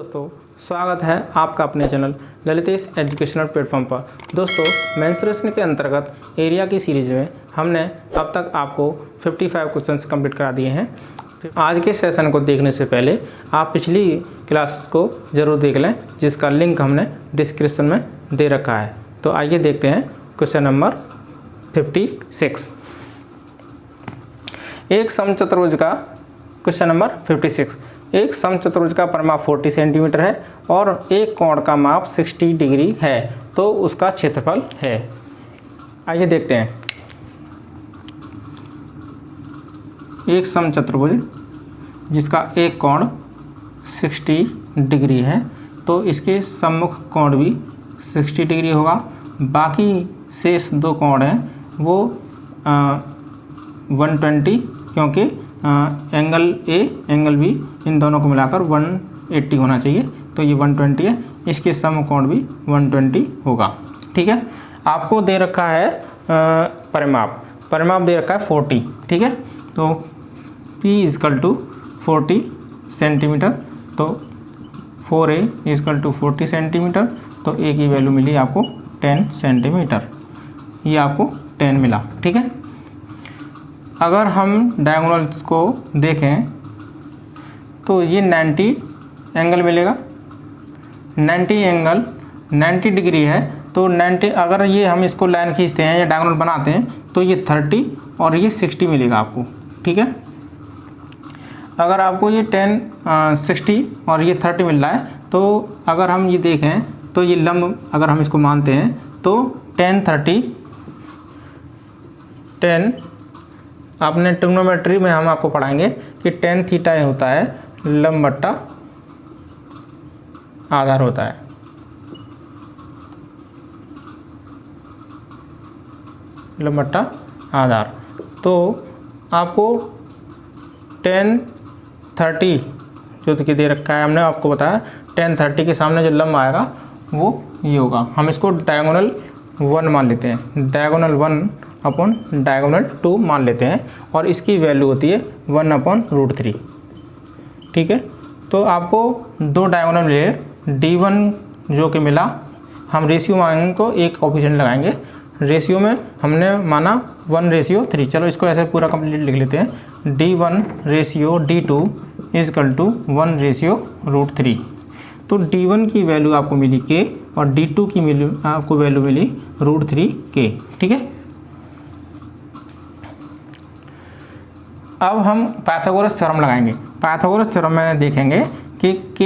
दोस्तों, स्वागत है आपका अपने चैनल ललितेश एजुकेशनल प्लेटफॉर्म पर। दोस्तों, मेंसुरेशन के अंतर्गत एरिया की सीरीज़ में हमने अब तक आपको 55 क्वेश्चंस कंप्लीट करा दिए हैं। आज के सेशन को देखने से पहले आप पिछली क्लासेस को ज़रूर देख लें, जिसका लिंक हमने डिस्क्रिप्शन में दे रखा है। तो आइए देखते हैं क्वेश्चन नंबर 56। एक समचतुर्भुज का क्वेश्चन नंबर 56। एक समचतुर्भुज का परिमाप 40 सेंटीमीटर है और एक कोण का माप 60 डिग्री है, तो उसका क्षेत्रफल है। आइए देखते हैं। एक समचतुर्भुज जिसका एक कोण 60 डिग्री है, तो इसके सम्मुख कोण भी 60 डिग्री होगा। बाकी शेष दो कोण हैं वो 120, क्योंकि angle A angle be in दोनों को मिलाकर 180 होना चाहिए, तो ये 120 है। इसके सम कोण भी 120 होगा। ठीक है, आपको दे रखा है परिमाप दे रखा है 40। ठीक है, तो P = 40 सेंटीमीटर, तो 4A = 40 सेंटीमीटर, तो A की वैल्यू मिली आपको 10 सेंटीमीटर। ये आपको 10 मिला। ठीक है, अगर हम डायगोनल्स को देखें तो ये 90 एंगल मिलेगा। 90 एंगल 90 डिग्री है, तो 90 अगर ये हम इसको लाइन खींचते हैं या डायगोनल बनाते हैं तो ये 30 और ये 60 मिलेगा आपको। ठीक है, अगर आपको ये 60 और ये 30 मिल रहा है, तो अगर हम ये देखें तो ये लंब अगर हम इसको मानते हैं तो 10 30 10 आपने ट्रिग्नोमेट्री में हम आपको पढ़ाएंगे कि tan थीटा होता है लंब बट्टा आधार होता है। लंब बट्टा आधार, तो आपको tan 30 जो कि दे रखा है, हमने आपको बताया tan 30 के सामने जो लंब आएगा वो ये होगा। हम इसको डायगोनल 1 मान लेते हैं, डायगोनल 1 अपॉन डायगोनल 2 मान लेते हैं, और इसकी वैल्यू होती है 1/√3। ठीक है, तो आपको दो डायगोनल मिले, D1 जो कि मिला, हम रेशियो मांगेंगे तो एक कोएफिशिएंट लगाएंगे। रेशियो में हमने माना 1:3। चलो इसको ऐसे पूरा कंप्लीट लिख लेते हैं। D1 ratio D2 = 1:√3। तो D1 की वैल्यू आपको मिली K और D2 की वैल्यू आपको मिली √3K। ठीक है, अब हम पाइथागोरस थ्योरम लगाएंगे। पाइथागोरस थ्योरम में देखेंगे कि K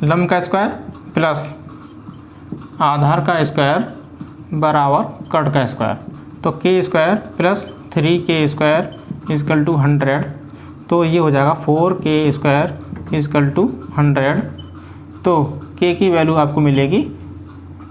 लंब का स्क्वायर प्लस आधार का स्क्वायर बराबर कट का स्क्वायर, तो K² प्लस 3K² = 100, तो ये हो जाएगा 4K² = 100। तो K की वैल्यू आपको मिलेगी,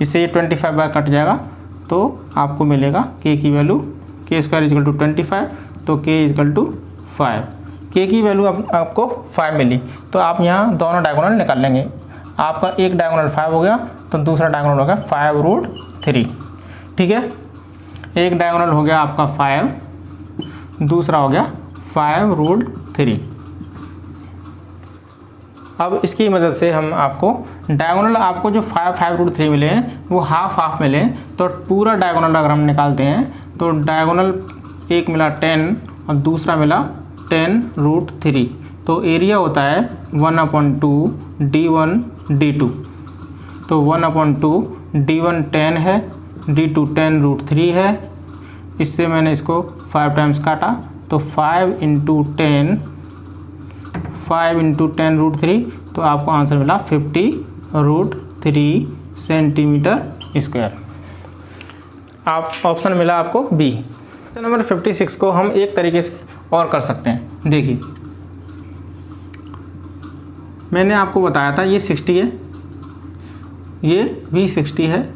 इससे ये 25 बार कट जाएगा, तो आपको मिलेगा K की वैल्यू K² = 25, तो K = 5। K की वैल्यू आपको 5 मिली, तो आप यहाँ दोनों डायगोनल निकाल लेंगे। आपका एक डायगोनल 5 हो गया, तो दूसरा डायगोनल हो गया 5√3। ठीक है, एक डायगोनल हो गया आपका 5, दूसरा हो गया 5√3। अब इसकी मदद से हम आपको डायगोनल, आपको जो 5√3 मिले हैं वो हाफ मिले हैं, तो पूरा डायगोनल अगर हम निकालते हैं तो डायगोनल एक मिला 10 और दूसरा मिला 10√3, तो एरिया होता है 1/2 D1 D2। तो 1/2 D1 10 है, D2 10√3 है। इससे मैंने इसको 5 टाइम्स काटा, तो 5 × 10√3, तो आपको आंसर मिला 50√3 सेंटीमीटर स्क्वायर। आप ऑप्शन मिला आपको बी। क्वेश्चन नंबर 56 को हम एक तरीके से और कर सकते हैं। देखिए, मैंने आपको बताया था ये 60 है, ये भी 60 है,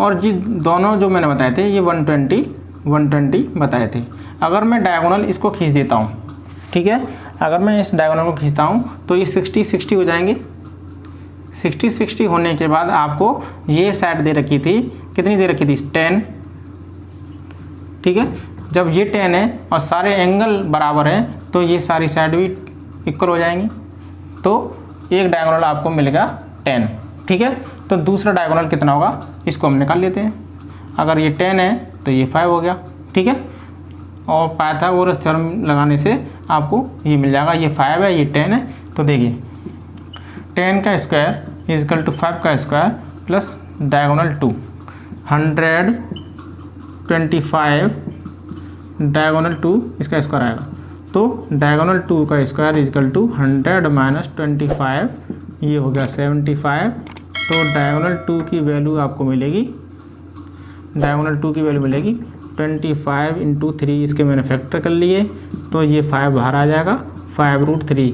और जी दोनों जो मैंने बताए थे ये 120 बताए थे। अगर मैं डायगोनल इसको खींच देता हूँ, ठीक है, अगर मैं इस डायगोनल को खींचता हूँ तो ये 60 हो जाएंगे। 60 होने के बाद आपको ये साइड दे रखी थी, कितनी दे रखी थी? 10। ठीक है, जब ये 10 है और सारे एंगल बराबर हैं तो ये सारी साइड भी इक्वल हो जाएंगी। तो एक डायगोनल आपको मिल गया 10, ठीक है। तो दूसरा डायगोनल कितना होगा इसको हम निकाल लेते हैं। अगर ये 10 है तो ये 5 हो गया, ठीक है। और पाइथागोरस थ्योरम लगाने से आपको ये मिल जाएगा, ये 5 है ये 10 है। तो देखिए 10 का स्क्वायर इजकल टू 5 का स्क्वायर प्लस डायगोनल 2, 125 डायगोनल 2 इसका स्क्वायर आएगा। तो डायगोनल 2 का स्क्वायर इजकल टू 100 माइनस 25, ये हो गया 75। तो डायगोनल 2 की वैल्यू आपको मिलेगी, डायगोनल 2 की वैल्यू मिलेगी 25 इंटू 3, इसके मैंने फैक्टर कर लिए तो ये 5 बाहर आ जाएगा, 5√3।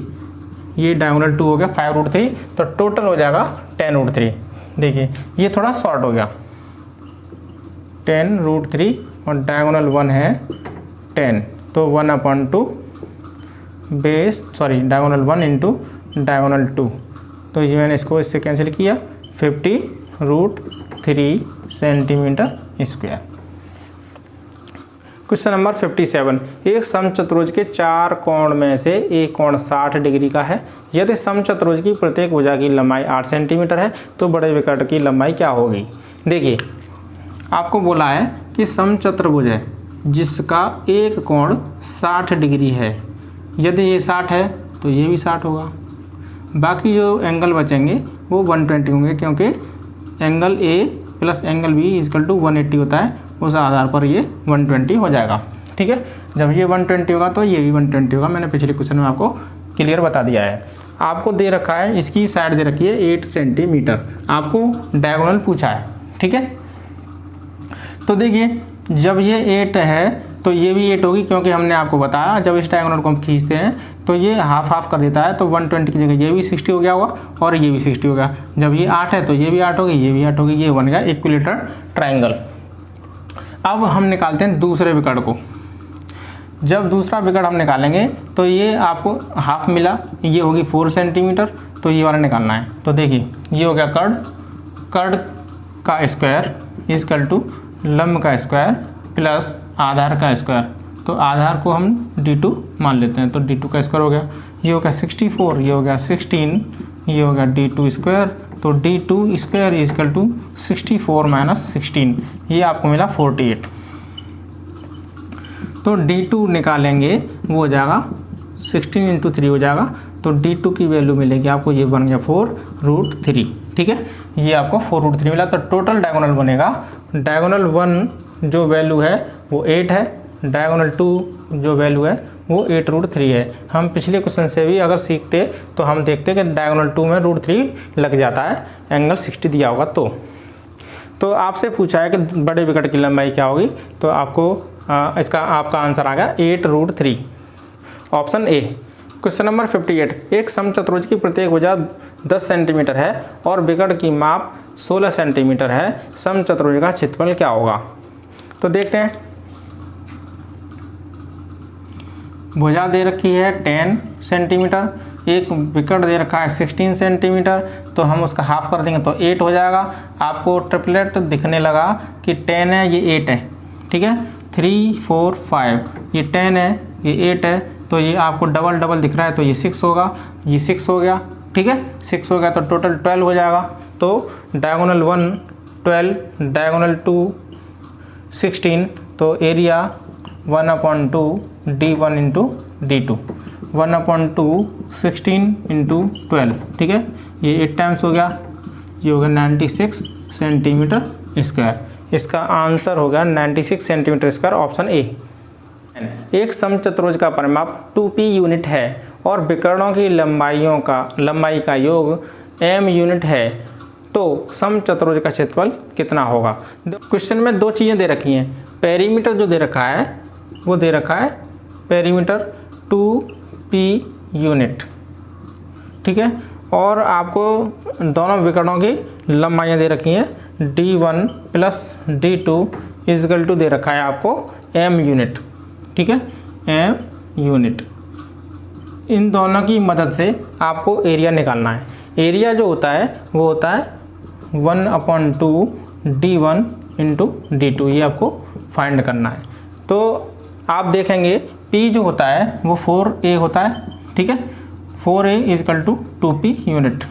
ये डायगोनल 2 हो गया 5√3, तो टोटल हो जाएगा 10√3। देखिए ये थोड़ा शॉर्ट हो गया, 10√3 और डायगोनल 1 है 10, तो 1/2 डायगोनल 1 इंटू डायगोनल 2। तो ये मैंने इसको इससे कैंसिल किया, 50√3 सेंटीमीटर स्क्वायर। क्वेश्चन नंबर 57, एक समचतुर्भुज के 4 कोण में से एक कोण 60 डिग्री का है। यदि समचतुर्भुज की प्रत्येक भुजा की लंबाई 8 सेंटीमीटर है तो बड़े विकर्ण की लंबाई क्या होगी। देखिए आपको बोला है कि समचतुर्भुज है जिसका एक कोण 60 डिग्री है। यदि ये 60 है तो ये भी 60 होगा, बाकी जो एंगल बचेंगे वो 120 होंगे, क्योंकि angle A plus angle B is equal to 180 होता है, उस आधार पर ये 120 हो जाएगा, ठीक है। जब ये 120 होगा तो ये भी 120 होगा। मैंने पिछले क्वेश्चन में आपको क्लियर बता दिया है। आपको दे रखा है, इसकी साइड दे रखी है 8 सेंटीमीटर, आपको डायगोनल पूछा है, ठीक है। तो देखिए जब ये 8 है तो ये भी 8 होगी, क्योंकि हमने आपको बताया जब इस डायगोनल को हम खींचते हैं तो ये हाफ हाफ कर देता है, तो 120 की जगह ये भी 60 हो गया होगा और ये भी 60 हो गया। जब ये 8 है तो ये भी 8 होगी, ये भी 8 होगी, ये बन गया इक्विलेटरल ट्रायंगल। अब हम निकालते हैं दूसरे विकर्ण को। जब दूसरा विकर्ण हम निकालेंगे तो ये आपको हाफ मिला, ये होगी 4 सेंटीमीटर, तो ये वाला निकालना है। तो देखिए ये हो गया कर्ण का स्क्वायर इजकल टू लंब का स्क्वायर प्लस आधार का स्क्वायर। तो आधार को हम d2 मान लेते हैं, तो d2 का स्क्वायर हो गया, ये हो गया 64, ये हो गया 16, ये हो गया d2 स्क्वायर। तो d2 square is equal to 64 minus 16, ये आपको मिला 48। तो d2 निकालेंगे वो हो जाएगा 16 इंटू 3 हो जाएगा, तो d2 की वैल्यू मिलेगी आपको, ये बन गया 4√3, ठीक है। ये आपको 4√3 मिला। तो टोटल डायगोनल बनेगा, डायगोनल 1 जो वैल्यू है वो 8 है, डायगोनल 2 जो वैल्यू है वो 8√3 है। हम पिछले क्वेश्चन से भी अगर सीखते तो हम देखते कि डायगोनल 2 में √3 लग जाता है, एंगल 60 दिया होगा। तो आपसे पूछा है कि बड़े विकर्ण की लंबाई क्या होगी, तो आपको इसका आपका आंसर आ गया 8√3, ऑप्शन ए। क्वेश्चन नंबर 58, एक समचतुर्भुज की प्रत्येक भुजा 10 सेंटीमीटर है और विकर्ण की माप 16 सेंटीमीटर है, समचतुर्भुज का क्षेत्रफल क्या होगा। तो देखते हैं, भुजा दे रखी है 10 सेंटीमीटर, एक विकर्ण दे रखा है 16 सेंटीमीटर, तो हम उसका हाफ कर देंगे तो 8 हो जाएगा। आपको ट्रिपलेट दिखने लगा कि 10 है ये 8 है, ठीक है, 3 4 5, ये 10 है ये 8 है, तो ये आपको डबल डबल दिख रहा है, तो ये 6 होगा, ये 6 हो गया, ठीक है, 6 हो गया, तो टोटल 12 हो जाएगा। तो डायगोनल 1 12, डायगोनल 2 16, तो area 1/2 d1 into d2, 1/2 16 into 12, ठीक है, ये 8 टाइम्स हो गया, ये हो गया 96 सेंटीमीटर स्क्वायर। इसका आंसर हो गया 96 सेंटीमीटर स्क्वायर, ऑप्शन ए। एक समचतुर्भुज का परिमाप 2p यूनिट है और विकर्णों की लंबाई का योग m यूनिट है, तो समचतुर्भुज का क्षेत्रफल कितना होगा। क्वेश्चन में दो चीज़ें दे रखी हैं, पेरीमीटर जो दे रखा है वो दे रखा है पेरीमीटर 2p यूनिट, ठीक है, और आपको दोनों विकर्णों की लंबाइयाँ दे रखी हैं, d1 plus d2 is equal to दे रखा है आपको m यूनिट, ठीक है, m यूनिट। इन दोनों की मदद से आपको एरिया निकालना है। एरिया जो होता है वो होता है 1/2 d1 इंटू d2, ये आपको फाइंड करना है। तो आप देखेंगे P जो होता है वो 4a होता है, ठीक है, 4a is equal to 2p unit.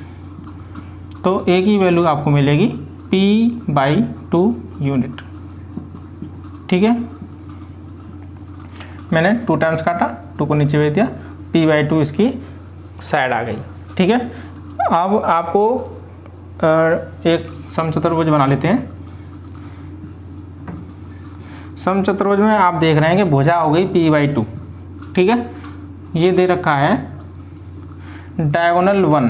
तो a की वैल्यू आपको मिलेगी p/2 यूनिट। ठीक है, मैंने 2 टाइम्स काटा, 2 को नीचे भेज दिया, p/2 इसकी साइड आ गई। ठीक है, अब आपको एक समचतुर्भुज बना लेते हैं। समचतुर्भुज में आप देख रहे हैं कि भुजा हो गई p/2। ठीक है, ये दे रखा है डायगोनल 1।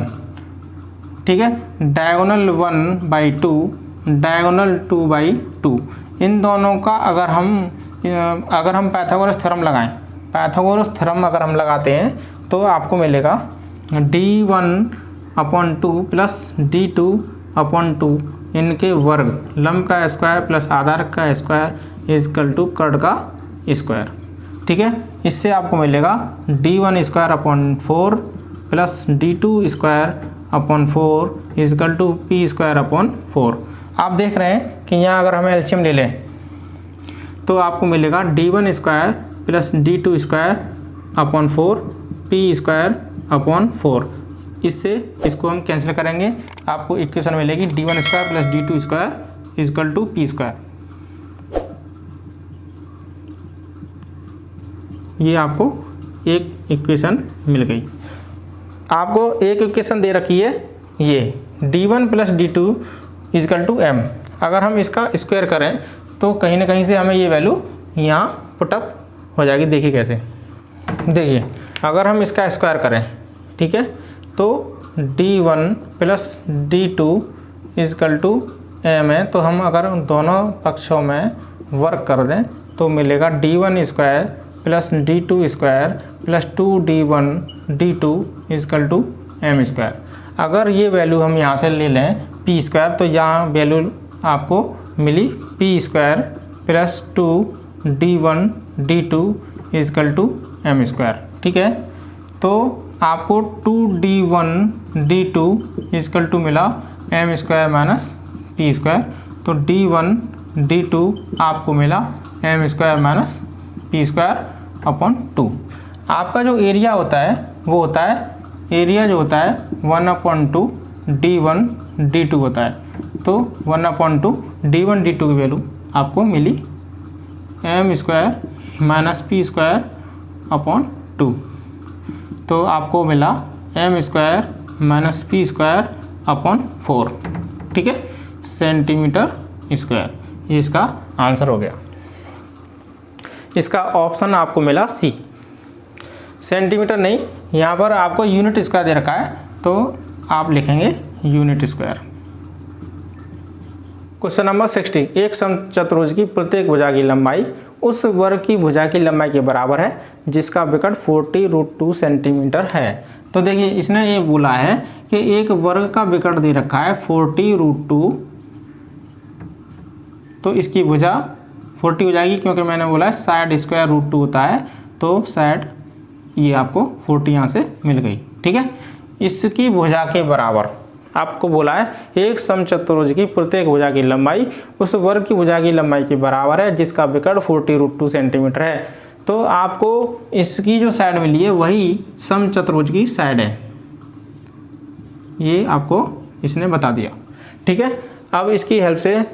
ठीक है, डायगोनल 1/2, डायगोनल 2/2। इन दोनों का अगर हम पाइथागोरस थ्योरम लगाएं, पाइथागोरस थ्योरम अगर हम लगाते हैं तो आपको मिलेगा d1/2 प्लस d2/2 इनके वर्ग, लंब का स्क्वायर प्लस आधार का स्क्वायर इजकल टू कर्ड का स्क्वायर। ठीक है, इससे आपको मिलेगा d1² plus d2² is equal to p²/4। आप देख रहे हैं कि यहाँ अगर हम एलसीएम ले लें तो आपको मिलेगा d1² प्लस d2²/4 p²/4। इससे इसको हम कैंसिल करेंगे, आपको इक्वेशन मिलेगी d1² plus d2² is equal to p²। ये आपको एक इक्वेशन मिल गई। आपको एक इक्वेशन दे रखी है ये d1 plus d2 is equal to m। अगर हम इसका स्क्वायर करें तो कहीं ना कहीं से हमें ये वैल्यू यहाँ पुटअप हो जाएगी। देखिए कैसे, देखिए अगर हम इसका स्क्वायर करें, ठीक है, तो d1 plus d2 is equal to m है। तो हम अगर दोनों पक्षों में वर्क कर दें तो मिलेगा d1² plus d2² plus 2d1 d2 is equal to m²। अगर ये वैल्यू हम यहाँ से ले लें p² तो यहाँ वैल्यू आपको मिली p² plus 2d1 d2 is equal to m²। ठीक है, तो आपको 2d1 d2 इजकल टू मिला m² माइनस p²। तो d1 d2 आपको मिला m² माइनस p²/2। आपका जो एरिया होता है वो होता है, एरिया जो होता है 1/2 d1 d2 होता है। तो 1/2 d1 d2 की वैल्यू आपको मिली m² माइनस p²/2। तो आपको मिला m² माइनस p²/4। ठीक है, सेंटीमीटर स्क्वायर। ये इसका आंसर हो गया। इसका ऑप्शन आपको मिला सी। सेंटीमीटर नहीं, यहाँ पर आपको यूनिट स्क्वायर दे रखा है तो आप लिखेंगे यूनिट स्क्वायर। क्वेश्चन नंबर 60, एक समचतुर्भुज की प्रत्येक भुजा की लंबाई उस वर्ग की भुजा की लंबाई के बराबर है जिसका विकर्ण 40√2 सेंटीमीटर है। तो देखिए इसने ये बोला है कि एक वर्ग का विकर्ण दे रखा है 40√2, तो इसकी भुजा 40 हो जाएगी क्योंकि मैंने बोला है साइड स्क्वायर √2 होता है, तो साइड ये आपको 40 यहाँ से मिल गई। ठीक है, इसकी भुजा के बराबर आपको बोला है एक समचतुर्भुज की प्रत्येक भुजा की लंबाई उस वर्ग की भुजा की लंबाई के बराबर है जिसका विकर्ण 40√2 सेंटीमीटर है। तो आपको इसकी जो साइड मिली है वही समचतुर्भुज की साइड है, ये आपको इसने बता दिया। ठीक है, अब इसकी हेल्प से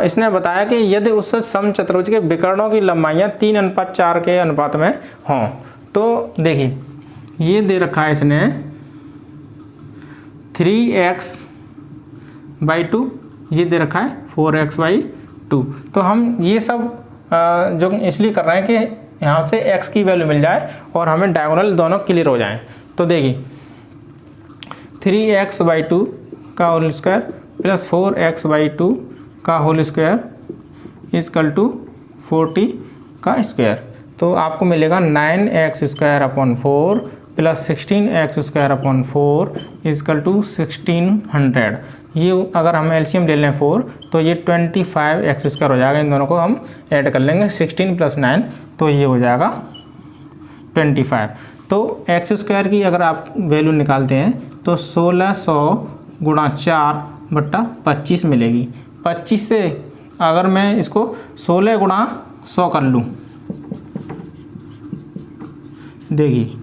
इसने बताया कि यदि उस समचतुर्भुज के विकर्णों की लंबाइयाँ 3:4 के अनुपात में हों तो देखिए ये दे रखा है इसने 3x/2, ये दे रखा है 4x/2। तो हम ये सब जो इसलिए कर रहे हैं कि यहाँ से x की वैल्यू मिल जाए और हमें डायगोनल दोनों क्लियर हो जाएं। तो देखिए 3x/2 का होल स्क्वायर प्लस 4x/2 का होल स्क्वायर इजकल टू 40 का स्क्वायर। तो आपको मिलेगा 9x² plus 16x² is equal to 1600। ये अगर हम एलसीएम ले लें 4 तो ये 25x² हो जाएगा। इन दोनों को हम ऐड कर लेंगे 16 + 9 तो ये हो जाएगा 25। तो x² की अगर आप वैल्यू निकालते हैं तो 1600 × 4/25 मिलेगी। 25 से अगर मैं इसको 16 × 100 कर लूँ, देखिए,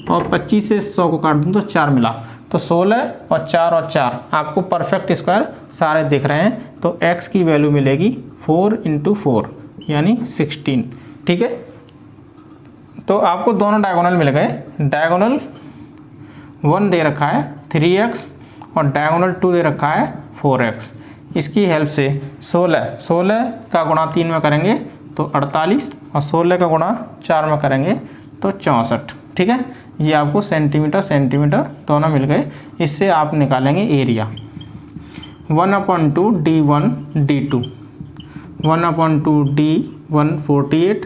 और 25 से 100 को काट दूँ तो 4 मिला, तो तो 16 और 4 आपको परफेक्ट स्क्वायर सारे दिख रहे हैं। तो x की वैल्यू मिलेगी 4 × 4 यानी 16। ठीक है, तो आपको दोनों डायगोनल मिल गए। डायगोनल 1 दे रखा है 3x और डायगोनल 2 दे रखा है 4x। इसकी हेल्प से 16 का गुणा 3 में करेंगे तो 48 और 16 का गुणा 4 में करेंगे तो 64। ठीक है, ये आपको सेंटीमीटर दोनों मिल गए। इससे आप निकालेंगे एरिया 1/2 D1 D2, 1/2 D1 48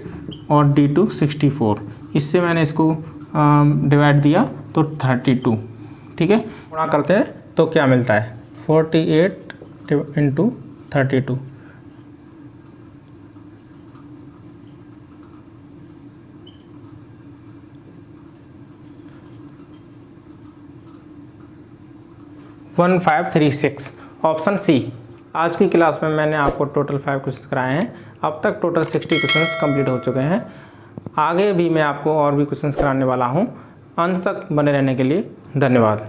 और D2 64। इससे मैंने इसको डिवाइड दिया तो 32। ठीक है, गुणा करते हैं तो क्या मिलता है 48 × 32। One 536 option C. आज की क्लास में मैंने आपको टोटल 5 क्वेश्चन कराए हैं। अब तक टोटल 60 क्वेश्चंस कंप्लीट हो चुके हैं। आगे भी मैं आपको और भी क्वेश्चंस कराने वाला हूं। अंत तक बने रहने के लिए धन्यवाद।